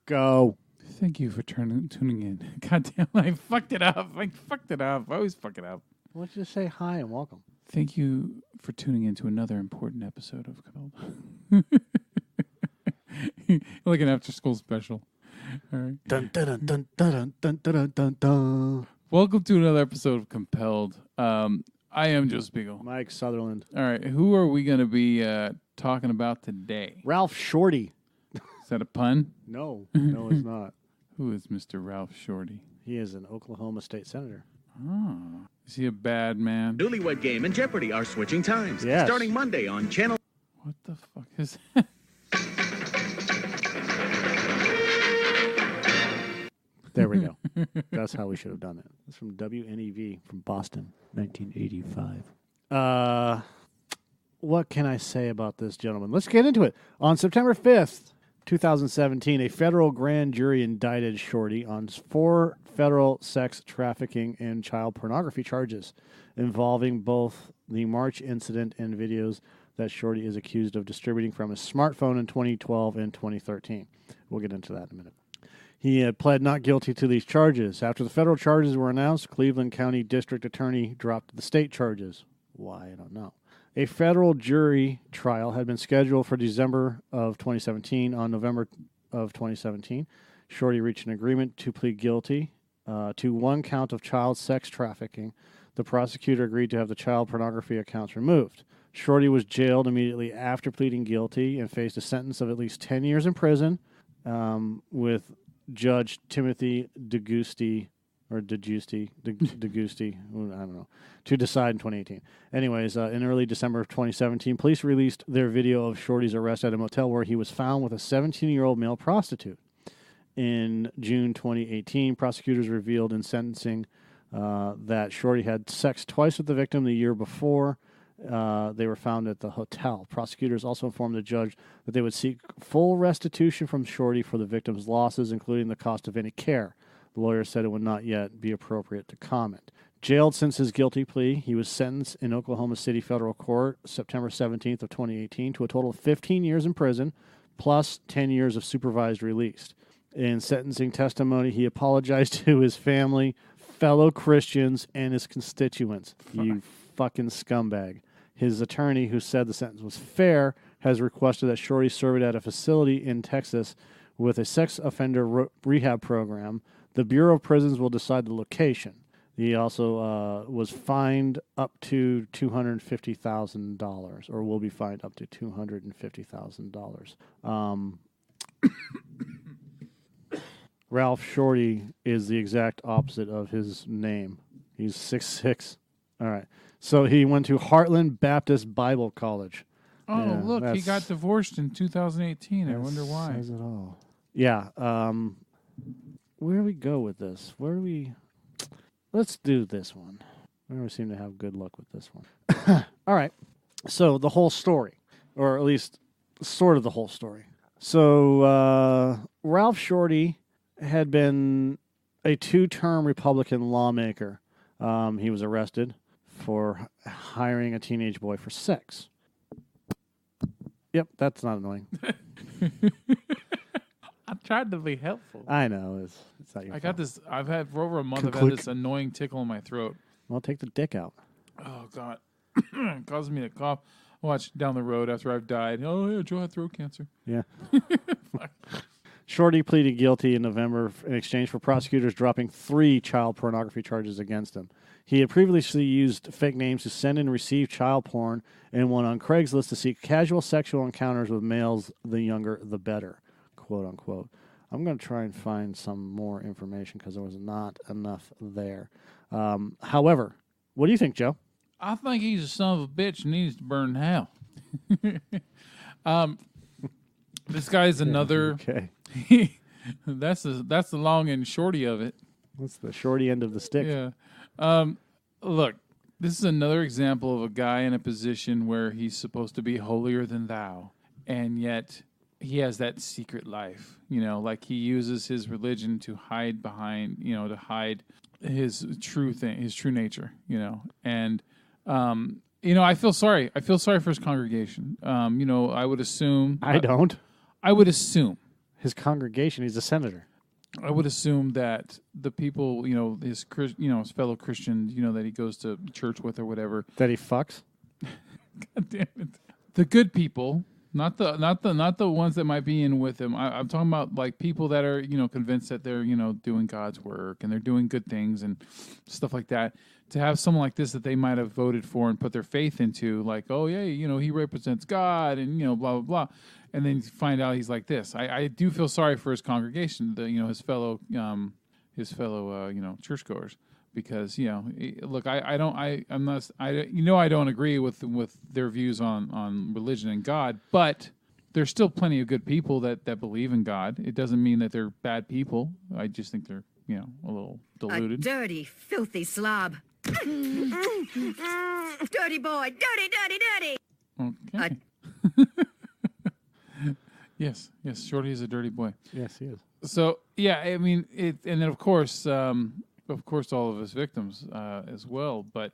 Go. Thank you for tuning in. God damn, I fucked it up. I always fuck it up. Why don't you just say hi and welcome? Thank you for tuning in to another important episode of Compelled. Like an after-school special. All right. Dun, dun, dun, dun, dun, dun, dun, dun. Welcome to another episode of Compelled. I am Joe Spiegel. Mike Sutherland. All right. Who are we going to be talking about today? Ralph Shorty. Is that a pun? No, it's not. Who is Mr. Ralph Shorty? He is an Oklahoma state senator. Oh. Is he a bad man? Newlywed Game and Jeopardy are switching times. Yes. Starting Monday on Channel... What the fuck is that? There we go. That's how we should have done it. It's from WNEV from Boston, 1985. What can I say about this gentleman? Let's get into it. On September 5th, 2017, a federal grand jury indicted Shorty on 4 federal sex trafficking and child pornography charges involving both the March incident and videos that Shorty is accused of distributing from his smartphone in 2012 and 2013. We'll get into that in a minute. He had pled not guilty to these charges. After the federal charges were announced, Cleveland County District Attorney dropped the state charges. Why, I don't know. A federal jury trial had been scheduled for December of 2017. On November of 2017, Shorty reached an agreement to plead guilty to 1 count of child sex trafficking. The prosecutor agreed to have the child pornography accounts removed. Shorty was jailed immediately after pleading guilty and faced a sentence of at least 10 years in prison with Judge Timothy DeGusti, I don't know, to decide in 2018. Anyways, in early December of 2017, police released their video of Shorty's arrest at a motel where he was found with a 17-year-old male prostitute. In June 2018, prosecutors revealed in sentencing that Shorty had sex twice with the victim the year before. They were found at the hotel. Prosecutors also informed the judge that they would seek full restitution from Shorty for the victim's losses, including the cost of any care. The lawyer said it would not yet be appropriate to comment. Jailed since his guilty plea, he was sentenced in Oklahoma City Federal Court September 17th of 2018 to a total of 15 years in prison, plus 10 years of supervised release. In sentencing testimony, he apologized to his family, fellow Christians, and his constituents. You fucking scumbag. His attorney, who said the sentence was fair, has requested that Shorty serve at a facility in Texas with a sex offender rehab program. The Bureau of Prisons will decide the location. He also was fined up to $250,000, or will be fined up to $250,000. Ralph Shorty is the exact opposite of his name. He's 6'6". All right. So he went to Heartland Baptist Bible College. Oh, Yeah, look, he got divorced in 2018. I wonder why. Says it all. Yeah. Where do we go with this? Let's do this one. We never seem to have good luck with this one. All right. So the whole story, or at least sort of the whole story. So Ralph Shorty had been a 2-term Republican lawmaker. He was arrested for hiring a teenage boy for sex. Yep, that's not annoying. I tried to be helpful. I know. It's not your fault. Got this. I've had for over a month. I've Click. had this annoying tickle in my throat. Well, take the dick out. Oh God, it causes me to cough. Watch down the road after I've died. Oh yeah, Joe had throat cancer. Yeah. Shorty pleaded guilty in November in exchange for prosecutors dropping 3 child pornography charges against him. He had previously used fake names to send and receive child porn and went on Craigslist to seek casual sexual encounters with males, the younger, the better, quote unquote. I'm going to try and find some more information because there was not enough there. However, what do you think, Joe? I think he's a son of a bitch and needs to burn in hell. This guy's another. Okay. That's the long and shorty of it. That's the shorty end of the stick. Yeah. Look, this is another example of a guy in a position where he's supposed to be holier than thou, and yet he has that secret life. Like he uses his religion to hide behind, to hide his true thing, his true nature. And I feel sorry. I feel sorry for his congregation. I would assume. I don't. I would assume his congregation. He's a senator. I would assume that the people, his fellow Christians, that he goes to church with or whatever. That he fucks? God damn it. The good people, not the ones that might be in with him. I'm talking about like people that are, convinced that they're, doing God's work and they're doing good things and stuff like that. To have someone like this that they might have voted for and put their faith into, like, oh yeah, he represents God and blah blah blah, and then you find out he's like this. I do feel sorry for his congregation, his fellow churchgoers, because look, I don't agree with their views on religion and God, but there's still plenty of good people that believe in God. It doesn't mean that they're bad people. I just think they're a little deluded. A dirty, filthy slob. Dirty boy, dirty. Okay. Yes, Shorty is a dirty boy. Yes, he is. So yeah, I mean, and then of course, all of his victims as well. But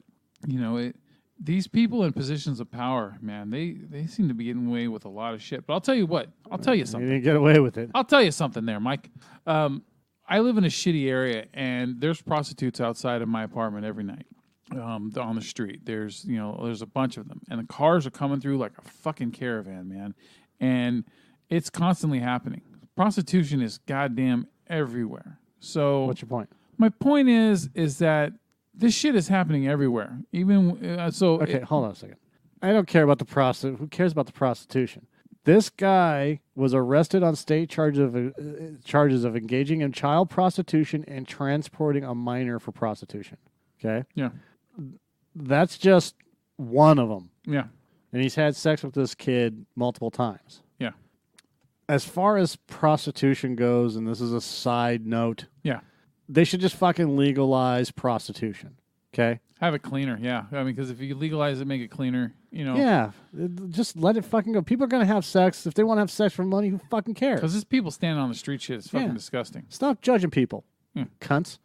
these people in positions of power, man, they seem to be getting away with a lot of shit. But I'll tell you what, I'll tell you something. You didn't get away with it. I'll tell you something there, Mike. I live in a shitty area, and there's prostitutes outside of my apartment every night on the street. There's a bunch of them, and the cars are coming through like a fucking caravan, man. And it's constantly happening. Prostitution is goddamn everywhere. So what's your point? My point is that this shit is happening everywhere. Even okay, hold on a second. I don't care about the prostitute. Who cares about the prostitution? This guy was arrested on state charges of engaging in child prostitution and transporting a minor for prostitution. Okay? Yeah. That's just one of them. Yeah. And he's had sex with this kid multiple times. Yeah. As far as prostitution goes, and this is a side note, yeah, they should just fucking legalize prostitution. Okay? Have it cleaner, yeah. I mean, because if you legalize it, make it cleaner, Yeah, just let it fucking go. People are going to have sex. If they want to have sex for money, who fucking cares? Because there's people standing on the street shit. It's fucking disgusting. Stop judging people. Cunts.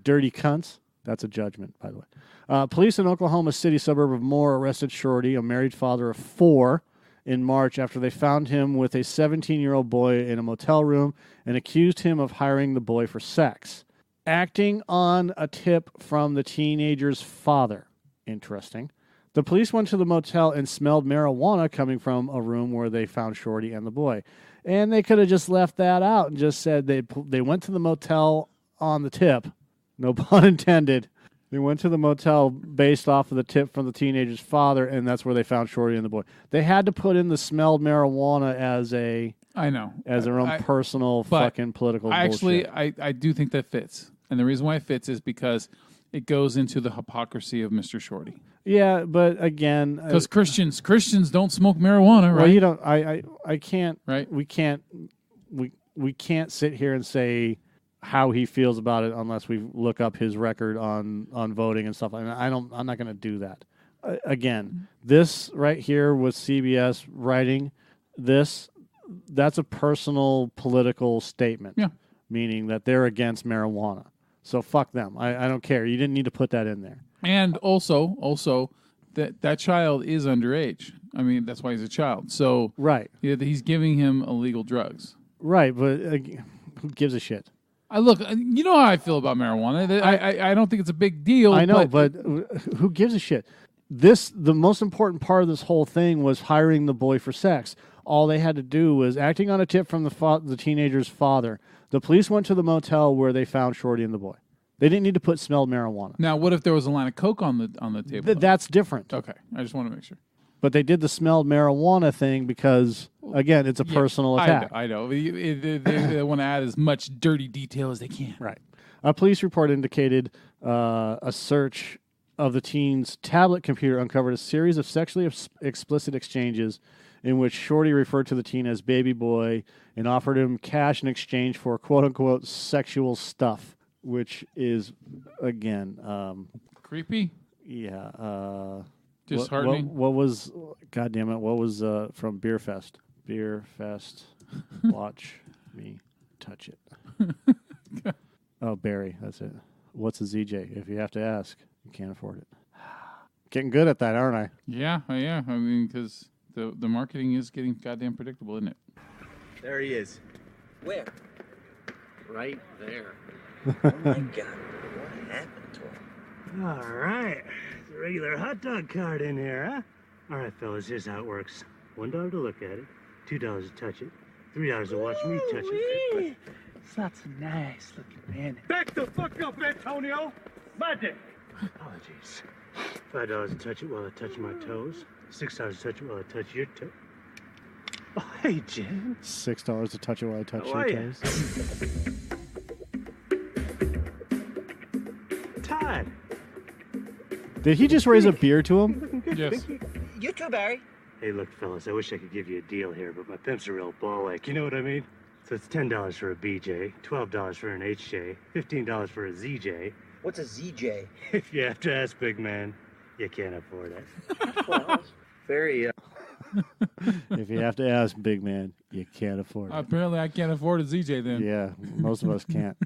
Dirty cunts. That's a judgment, by the way. Police in Oklahoma City, suburb of Moore, arrested Shorty, a married father of 4, in March after they found him with a 17-year-old boy in a motel room and accused him of hiring the boy for sex. Acting on a tip from the teenager's father. Interesting. The police went to the motel and smelled marijuana coming from a room where they found Shorty and the boy. And they could have just left that out and just said they went to the motel on the tip. No pun intended. They went to the motel based off of the tip from the teenager's father, and that's where they found Shorty and the boy. They had to put in the smelled marijuana as their own personal fucking political bullshit. Actually, I do think that fits. And the reason why it fits is because it goes into the hypocrisy of Mr. Shorty. Yeah, but again, because Christians don't smoke marijuana, right? Well, you don't. I can't. Right. We can't sit here and say how he feels about it unless we look up his record on voting and stuff. And I'm not going to do that. Again, this right here with CBS writing this, that's a personal political statement. Yeah. Meaning that they're against marijuana. So fuck them. I don't care. You didn't need to put that in there. And also that child is underage. I mean, that's why he's a child. So right. Yeah, he's giving him illegal drugs. Right, but who gives a shit? Look, you know how I feel about marijuana. I don't think it's a big deal. I know, but who gives a shit? The most important part of this whole thing was hiring the boy for sex. All they had to do was acting on a tip from the teenager's father. The police went to the motel where they found Shorty and the boy. They didn't need to put smelled marijuana. Now, what if there was a line of coke on the table? That's different. Okay, I just want to make sure. But they did the smelled marijuana thing because, again, it's a personal attack. I know. They want to add as much dirty detail as they can. Right. A police report indicated a search of the teen's tablet computer uncovered a series of sexually explicit exchanges in which Shorty referred to the teen as baby boy and offered him cash in exchange for quote-unquote sexual stuff, which is, again... creepy? Yeah. Disheartening? What was... God damn it. What was from Beer Fest? Beer Fest. Watch me touch it. Oh, Barry. That's it. What's a ZJ? If you have to ask, you can't afford it. Getting good at that, aren't I? Yeah. I mean, because... The marketing is getting goddamn predictable, isn't it? There he is. Where? Right there. Oh my God. What happened to him? All right. It's a regular hot dog cart in here, huh? All right, fellas, here's how it works. $1 to look at it, $2 to touch it, $3 to watch me touch it. It's not so nice looking, man. Back the fuck up, Antonio! Magic! Apologies. $5 to touch it while I touch my toes, $6 to touch it while I touch your toe. Oh, hey, Jen. $6 to touch it while I touch How your are ya? toes. Todd. Did he just raise a beer to him? Looking good. Yes. Thank you. You too, Barry. Hey, look, fellas, I wish I could give you a deal here, but my pimp's a real ball ache. You know what I mean? So it's $10 for a BJ, $12 for an HJ, $15 for a ZJ. What's a ZJ? If you have to ask, big man, you can't afford it. Well, very, If you have to ask, big man, you can't afford it. Apparently, I can't afford a ZJ then. Yeah, most of us can't.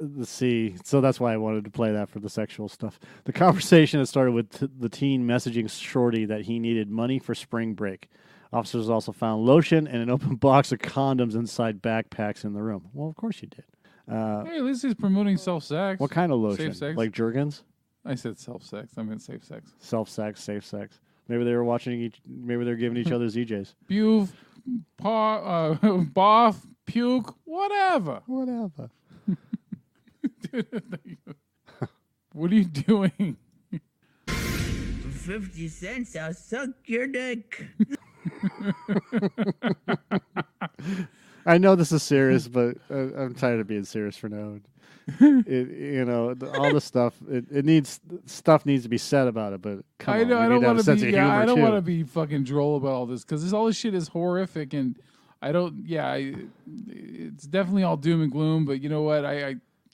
Let's see. So that's why I wanted to play that for the sexual stuff. The conversation had started with the teen messaging Shorty that he needed money for spring break. Officers also found lotion and an open box of condoms inside backpacks in the room. Well, of course you did. Hey, at least he's promoting self-sex. What kind of lotion? Safe sex? Like Jergens? I said self-sex. I meant safe sex. Self-sex, safe sex. Maybe they were watching maybe they're giving each other ZJs. Buf, boff, puke, whatever. Whatever. What are you doing? For 50 cents, I'll suck your dick. I know this is serious, but I'm tired of being serious for now. All the stuff. It needs needs to be said about it. But come on, I we need to have a sense of humor I don't too. want to be fucking droll about all this because all this shit is horrific, and I don't. Yeah, it's definitely all doom and gloom. But you know what?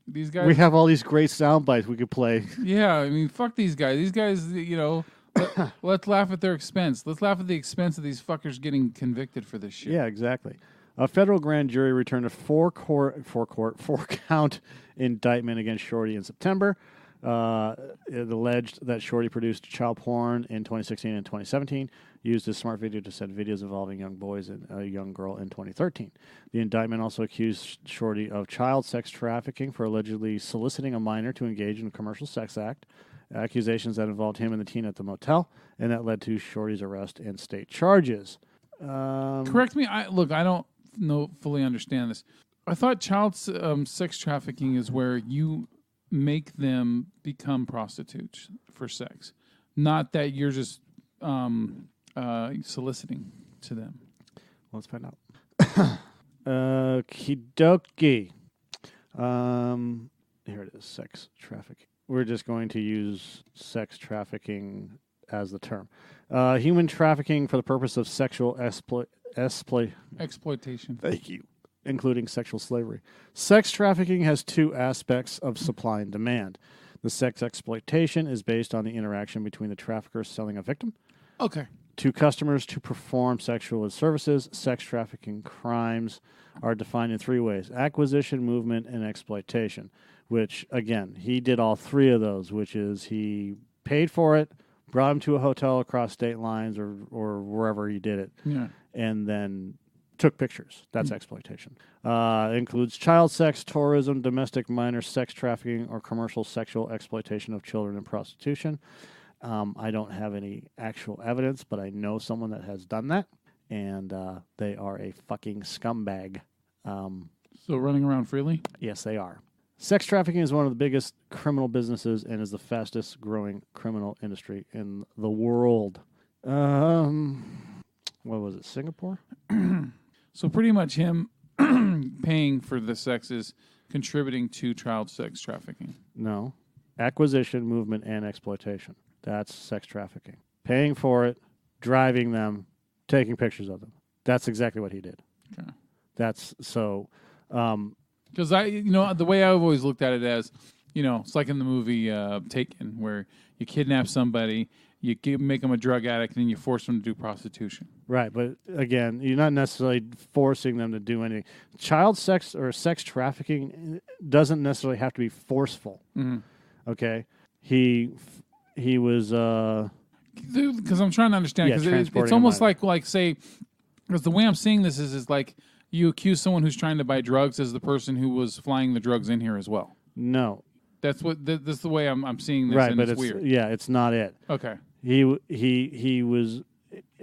These guys. We have all these great sound bites we could play. Yeah, I mean, fuck these guys. These guys, let's laugh at their expense. Let's laugh at the expense of these fuckers getting convicted for this shit. Yeah, exactly. A federal grand jury returned a four-count indictment against Shorty in September. It alleged that Shorty produced child porn in 2016 and 2017, used his smart video to send videos involving young boys and a young girl in 2013. The indictment also accused Shorty of child sex trafficking for allegedly soliciting a minor to engage in a commercial sex act, accusations that involved him and the teen at the motel, and that led to Shorty's arrest and state charges. Correct me. I don't fully understand this. I thought child sex trafficking is where you make them become prostitutes for sex, not that you're just soliciting to them. Let's find out. Kidoki. Here it is, sex trafficking. We're just going to use sex trafficking as the term. Human trafficking for the purpose of sexual Exploitation. Thank you. Including sexual slavery. Sex trafficking has two aspects of supply and demand. The sex exploitation is based on the interaction between the trafficker selling a victim Okay. to customers to perform sexual services. Sex trafficking crimes are defined in three ways: acquisition, movement, and exploitation, which, again, he did all three of those, which is he paid for it, brought him to a hotel across state lines or wherever he did it, Yeah. and then took pictures. That's exploitation. It includes child sex, tourism, domestic minor sex trafficking, or commercial sexual exploitation of children and prostitution. I don't have any actual evidence, but I know someone that has done that, and they are a fucking scumbag. So running around freely? Yes, they are. Sex trafficking is one of the biggest criminal businesses and is the fastest growing criminal industry in the world. What was it, Singapore? So pretty much him paying for the sex is contributing to child sex trafficking. No. Acquisition, movement, and exploitation. That's sex trafficking. Paying for it, driving them, taking pictures of them. That's exactly what he did. Okay. That's so. Because the way I've always looked at it as, it's like in the movie Taken, where you kidnap somebody, you make them a drug addict, and then you force them to do prostitution. Right, but again, you're not necessarily forcing them to do anything. Child sex or sex trafficking doesn't necessarily have to be forceful. Mm-hmm. Okay, he was. Because I'm trying to understand, because it's transporting almost a minor. like say, because the way I'm seeing this is like You accuse someone who's trying to buy drugs as the person who was flying the drugs in here as well. No. That's the way I'm seeing this, Right, and but it's weird. Yeah, it's not it. Okay. He was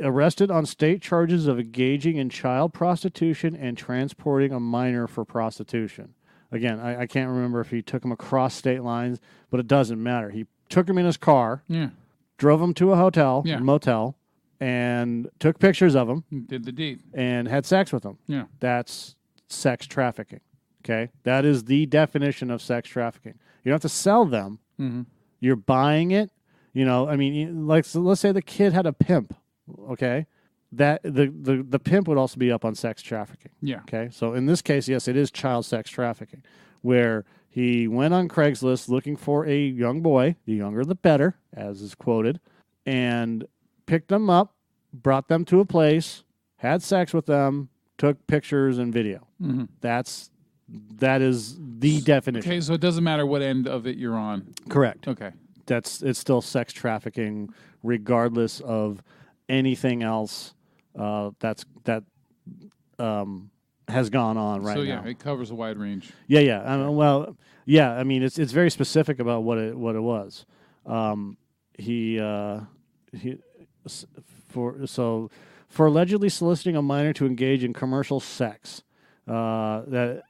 arrested on state charges of engaging in child prostitution and transporting a minor for prostitution. Again, I can't remember if he took him across state lines, but it doesn't matter. He took him in his car, drove him to a hotel, motel, and took pictures of him. Did the deed. And had sex with him. Yeah. That's sex trafficking. Okay? That is the definition of sex trafficking. You don't have to sell them. Mm-hmm. You're buying it. You know, I mean, like, so let's say the kid had a pimp. Okay? That the pimp would also be up on sex trafficking. Yeah. Okay? So in this case, yes, it is child sex trafficking, where he went on Craigslist looking for a young boy, the younger the better, as is quoted, and picked them up, brought them to a place, had sex with them, took pictures and video. Mm-hmm. That is the definition. Okay, so it doesn't matter what end of it you're on. Correct. Okay. It's still sex trafficking, regardless of anything else that has gone on right now. So yeah, it covers a wide range. Yeah. I mean, it's very specific about what it was. For allegedly soliciting a minor to engage in commercial sex that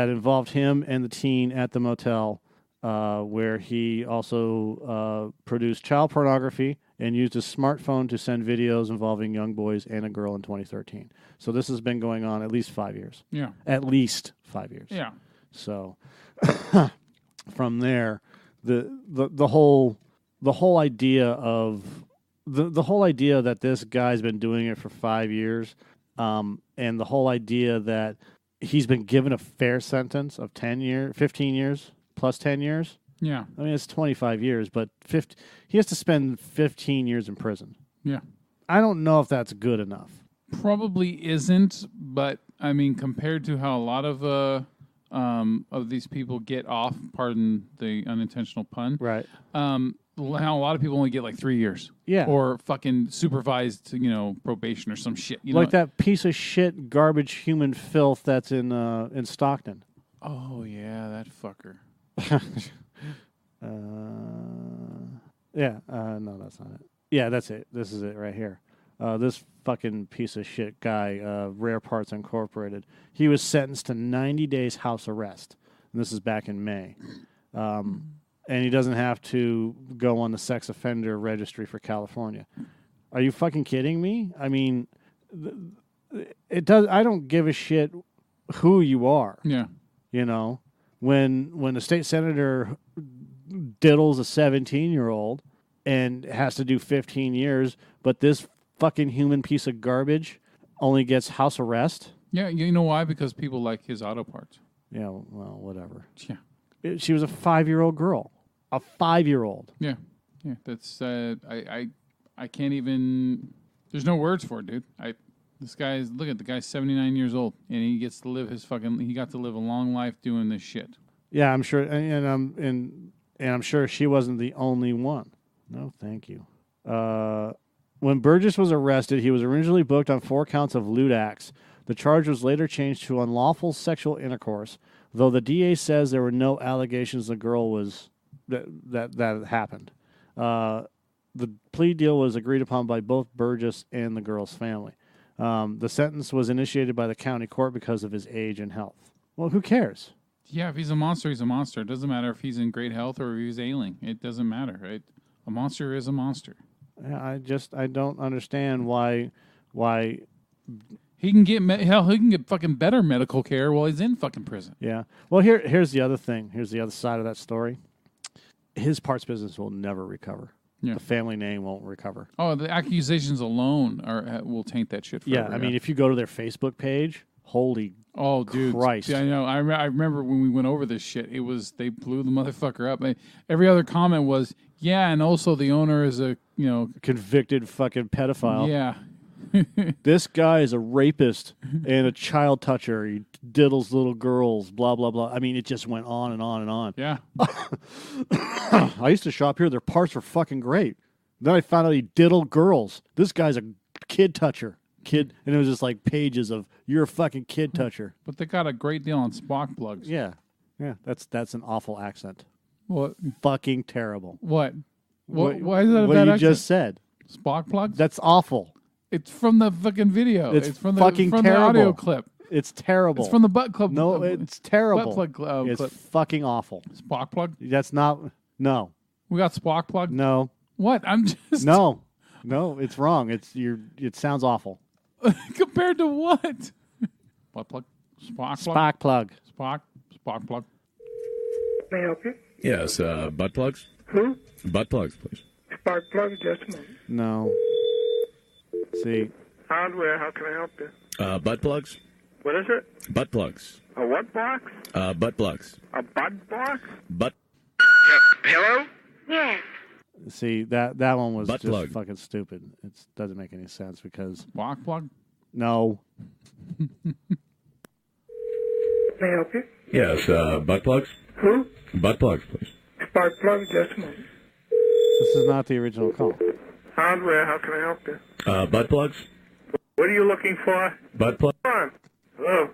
involved him and the teen at the motel, where he also produced child pornography and used his smartphone to send videos involving young boys and a girl in 2013. So this has been going on at least 5 years. Yeah. At least 5 years. Yeah. So from there, the whole idea of the whole idea that this guy's been doing it for 5 years, and the whole idea that he's been given a fair sentence of 15 years plus 10 years. Yeah. I mean, it's 25 years, but he has to spend 15 years in prison. Yeah. I don't know if that's good enough. Probably isn't, but I mean, compared to how a lot of these people get off, pardon the unintentional pun, right? How a lot of people only get like 3 years, yeah, or fucking supervised, probation or some shit, like that piece of shit, garbage, human filth that's in Stockton. Oh yeah, that fucker. No, that's not it. Yeah, that's it. This is it right here. This fucking piece of shit guy, Rare Parts Incorporated, he was sentenced to 90 days house arrest. And this is back in May. And he doesn't have to go on the sex offender registry for California. Are you fucking kidding me? I mean, it does. I don't give a shit who you are. Yeah. When a state senator diddles a 17-year-old and has to do 15 years, but this fucking human piece of garbage only gets house arrest. Yeah, you know why? Because people like his auto parts. Yeah, well, whatever. Yeah. She was a 5-year-old girl. A 5-year-old. Yeah. Yeah, that's I can't even, there's no words for it, dude. Look at the guy's 79 years old, and he gets to live he got to live a long life doing this shit. Yeah, I'm sure, and I'm sure she wasn't the only one. No, thank you. When Burgess was arrested, he was originally booked on 4 counts of lewd acts. The charge was later changed to unlawful sexual intercourse, though the DA says there were no allegations the girl was that happened. The plea deal was agreed upon by both Burgess and the girl's family. The sentence was initiated by the county court because of his age and health. Well, who cares? Yeah, if he's a monster, he's a monster. It doesn't matter if he's in great health or if he's ailing. It doesn't matter, right? A monster is a monster. Yeah, I don't understand why he can get he can get fucking better medical care while he's in fucking prison. Yeah. Well, here's the other thing. Here's the other side of that story. His parts business will never recover. Yeah. The family name won't recover. Oh, the accusations alone will taint that shit forever. Yeah, I mean, if you go to their Facebook page, holy dude, Christ. Yeah, I know. I remember when we went over this shit, they blew the motherfucker up. Every other comment was, yeah, and also the owner is a, convicted fucking pedophile. Yeah. This guy is a rapist and a child toucher. He diddles little girls, blah, blah, blah. I mean, it just went on and on and on. Yeah. I used to shop here. Their parts were fucking great. Then I found out he diddled girls. This guy's a kid toucher. kid, and it was just like pages of you're a fucking kid toucher. But they got a great deal on spark plugs. Yeah, that's an awful accent. What? Fucking terrible. What? Why is that a what bad you accent? just said? Spark plugs? That's awful. It's from the fucking video. It's from fucking the terrible. audio clip. It's terrible. It's from the butt club. No, it's terrible. Butt plug it's clip. fucking awful. Spark plug? That's not. No. We got spark plug? No. What? I'm just No, it's wrong. It sounds awful. compared to what? Butt plug? Spark plug? Spark plug. Spark plug. May I help you? Yes, butt plugs? Who? Butt plugs, please. Spark plug, just a moment. No. See. Hardware, how can I help you? Butt plugs? What is it? Butt plugs. A what box? Butt plugs. A bud box? Butt. Hello? Yes. See, that one was Butt just plug. fucking stupid. It doesn't make any sense because Spark plug? no. May I help you? Yes, butt plugs? Who? Butt plugs, please. Spark plug, just a moment. This is not the original call. Hardware, how can I help you? Butt plugs? What are you looking for? Butt plug? Come on. Hello?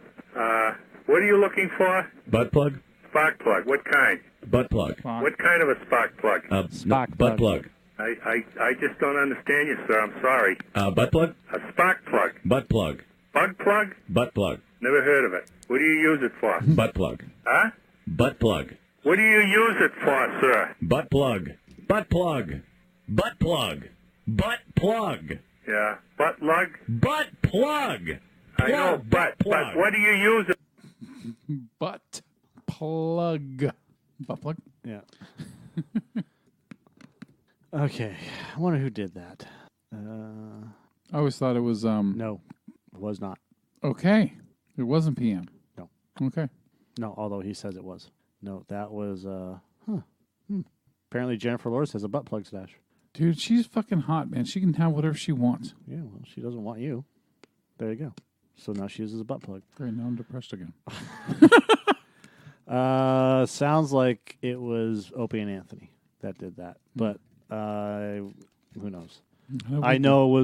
What are you looking for? Butt plug? Spark plug, what kind? Butt plug. What kind of a spark plug? Spark butt plug. plug. I just don't understand you, sir. I'm sorry. Butt plug? A spark plug. Butt plug. Bug plug? Butt plug. Never heard of it. What do you use it for? Butt plug. Huh? Butt plug. What do you use it for, sir? Butt plug. Butt plug. Butt plug. Butt plug. Yeah. Butt lug? Butt plug. I know, but what do you use it? Butt plug. Butt plug? Yeah. Okay. I wonder who did that. I always thought it was No, it was not. okay. It wasn't PM. No. Okay. No, although he says it was. No, that was Apparently Jennifer Lawrence has a butt plug stash. Dude, she's fucking hot, man. She can have whatever she wants. Yeah, well, she doesn't want you. There you go. So now she uses a butt plug. Great, now I'm depressed again. Sounds like it was Opie and Anthony that did that, but who knows? I know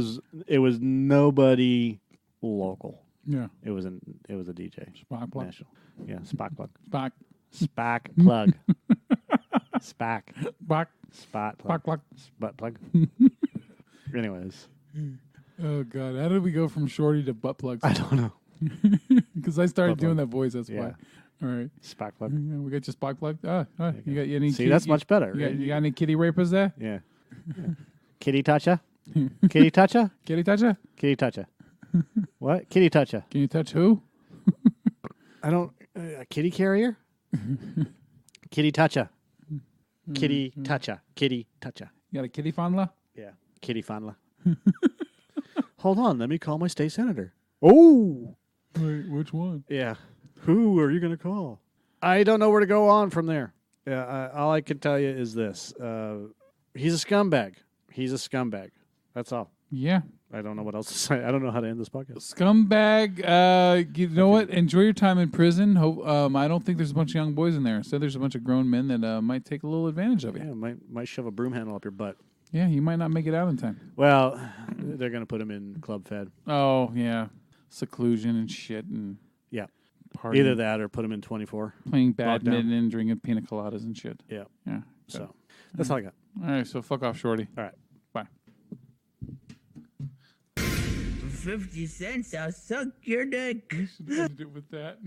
it was nobody local. Yeah. It was a DJ. Spark plug. National. Yeah, Spock plug. Spark. Spock plug. Spack. Spark. Spot plug. Spark plug. Butt plug. Anyways. Oh, God. How did we go from Shorty to butt plugs? I don't know. Because I started Butt doing plug. that voice. That's Yeah. why. All right. Spock plug. Yeah, we got your spark plug. You got any? See, that's much better. You got any kitty rapers there? Yeah. Kitty toucha? Kitty toucha? Kitty toucher? Kitty toucha. What? Kitty toucha. Can you touch who? I don't. A kitty carrier? Kitty toucha. Kitty toucha. Kitty toucha. You got a kitty fondler? Yeah. Kitty fondler. Hold on. Let me call my state senator. Oh. Wait, which one? Yeah. Who are you going to call? I don't know where to go on from there. Yeah. All I can tell you is this. He's a scumbag. He's a scumbag. That's all. Yeah. I don't know what else to say. I don't know how to end this podcast. Scumbag. You know what? Enjoy your time in prison. I don't think there's a bunch of young boys in there. Instead, there's a bunch of grown men that might take a little advantage of you. Yeah, might shove a broom handle up your butt. Yeah, you might not make it out in time. Well, they're going to put him in Club Fed. Oh, yeah. Seclusion and shit and Yeah. partying. Either that or put him in 24. Playing badminton and drinking pina coladas and shit. Yeah. Yeah. So that's all I got. All right, so fuck off, Shorty. All right. Bye. 50 cents, I'll suck your dick. You should end it with that.